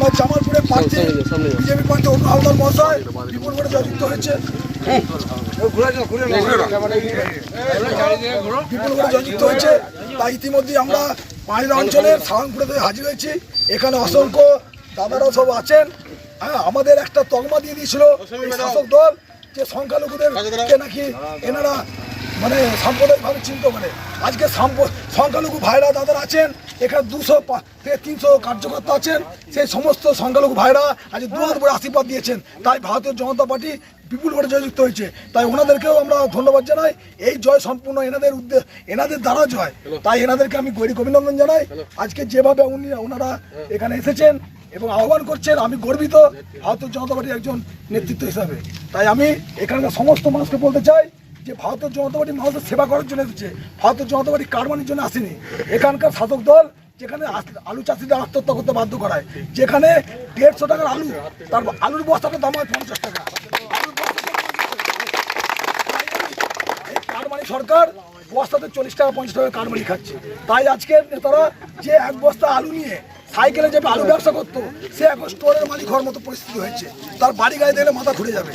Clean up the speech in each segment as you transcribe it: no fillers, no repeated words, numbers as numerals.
আমার জামালপুরের প্রার্থী বিজেপি প্রার্থী অরুণ হালদার মহাশয় বিপুল ভোটে জয়যুক্ত হয়েছে। বিপুল ভোটে জয়যুক্ত হয়েছে। তাই ইতিমধ্যে আমরা পাঁচলা অঞ্চলের সারাংপুরে হাজির হয়েছি। এখানে অসংখ্য দাদারাও সব আছেন। হ্যাঁ, আমাদের একটা তকমা দিয়ে দিয়েছিল এই শাসক দল যে সংখ্যালঘুদেরকে নাকি এনারা মানে সাম্প্রদায়িকভাবে চিন্তা করে। আজকে সংখ্যালঘু ভাইরা দাদারা আছেন, এখানে 200 থেকে 300 কার্যকর্তা আছেন। সেই সমস্ত সংখ্যালঘু ভাইরা আজ দুহাত ভরে আশীর্বাদ দিয়েছেন। তাই ভারতীয় জনতা পার্টি বিপুল ভোটে জয়যুক্ত হয়েছে। তাই ওনাদেরকেও আমরা ধন্যবাদ জানাই। এই জয় সম্পূর্ণ এনাদের দ্বারা জয়। তাই এনাদেরকে আমি গৈরিক অভিনন্দন জানাই। আজকে যেভাবে ওনারা এখানে এসেছেন এবং আহ্বান করছেন, আমি গর্বিত ভারতীয় জনতা পার্টির একজন নেতৃত্ব হিসাবে। তাই আমি এখানকার সমস্ত মানুষকে বলতে চাই যে ভারতীয় জনতা পার্টি মানুষের সেবা করার জন্য এসেছে, ভারতীয় জনতা পার্টি কারবানির জন্য আসেনি। এখানকার শাসক দল যেখানে আলু চাষিদের আত্মহত্যা করতে বাধ্য করায়, যেখানে 150 টাকার আলু, তার আলুর বস্তাটার দাম হয় 50 টাকা। কারবানি সরকার বস্তাতে 40 টাকা 50 টাকা কারবানি খাচ্ছে। তাই আজকের নেতারা যে এক বস্তা আলু নিয়ে সাইকেলে যে আলু ব্যবসা করতো, সে এখন স্টোরের মালিক হওয়ার মতো পরিস্থিতি হয়েছে। তার বাড়ি গাড়ি দেখলে মাথা ঘুরে যাবে।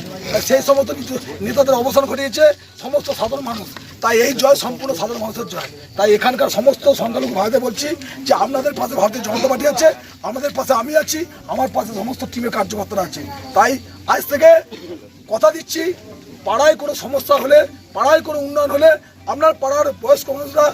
সেই সমস্ত কিছু নেতাদের অবসান ঘটিয়েছে সমস্ত সাধারণ মানুষ। তাই এই জয় সম্পূর্ণ সাধারণ মানুষের জয়। তাই এখানকার সমস্ত সংখ্যালঘু ভাইদের বলছি যে আপনাদের পাশে ভারতীয় জনতা পার্টি আছে, আমাদের পাশে আমি আছি, আমার পাশে সমস্ত টিমের কার্যকর্তারা আছে। তাই আজ থেকে কথা দিচ্ছি, পাড়ায় কোনো সমস্যা হলে, পাড়ায় কোনো উন্নয়ন হলে আপনার পাড়ার বয়স্ক মানুষরা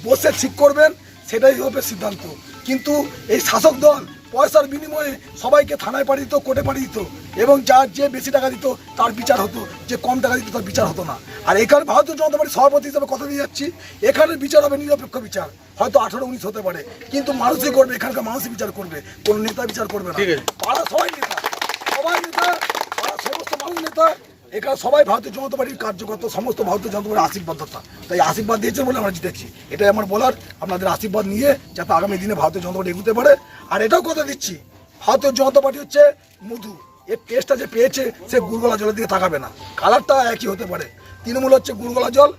বসে ঠিক করবেন, সেটাই হবে সিদ্ধান্ত। কিন্তু এই শাসক দল পয়সার বিনিময়ে সবাইকে থানায় পাঠিয়ে দিত, কোর্টে পাঠিয়ে দিত, এবং যার যে বেশি টাকা দিত তার বিচার হতো, যে কম টাকা দিত তার বিচার হতো না। আর এখানে ভারতীয় জনতা পার্টির সভাপতি হিসেবে কথা দিয়ে যাচ্ছি, এখানের বিচার হবে নিরপেক্ষ বিচার। হয়তো 18-19 হতে পারে, কিন্তু মানুষই করবে, এখানকার মানুষই বিচার করবে, কোনো নেতা বিচার করবে না। পাড়া সবাই নেতা, পাড়া সমস্ত মানুষ নেতা। এখানে সবাই ভারতীয় জনতা পার্টির কার্যকর্তা, সমস্ত ভারতীয় জনতা পার্টির আশীর্বাদদাতা। তাই আশীর্বাদ দিয়েছে বলে আমরা জিতেছি। এটাই আমার বলার। আপনাদের আশীর্বাদ নিয়ে যাতে আগামী দিনে ভারতীয় জনতা পার্টি এগোতে পারে। আর এটাও কথা দিচ্ছি, ভারতীয় জনতা পার্টি হচ্ছে মধু। এর টেস্টটা যে পেয়েছে সে গুড়গলা জলের দিকে তাকাবে না। কালারটা একই হতে পারে। তৃণমূল হচ্ছে গুড়গলা জল,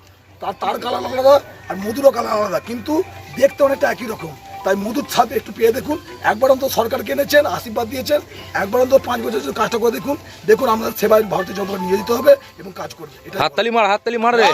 তার কালার আলাদা আর মধুরও কালার আলাদা, কিন্তু দেখতে অনেকটা একই রকম। তাই মধুর সাথে একটু পেয়ে দেখুন। একবার অন্তত সরকারকে এনেছেন, আশীর্বাদ দিয়েছেন, একবার অন্তত 5 বছর কাজটা করে দেখুন আমাদের সেবায় ভারতীয় জনতা পার্টি নিয়োজিত হবে এবং কাজ করবে। এটা হাততালি মার রে।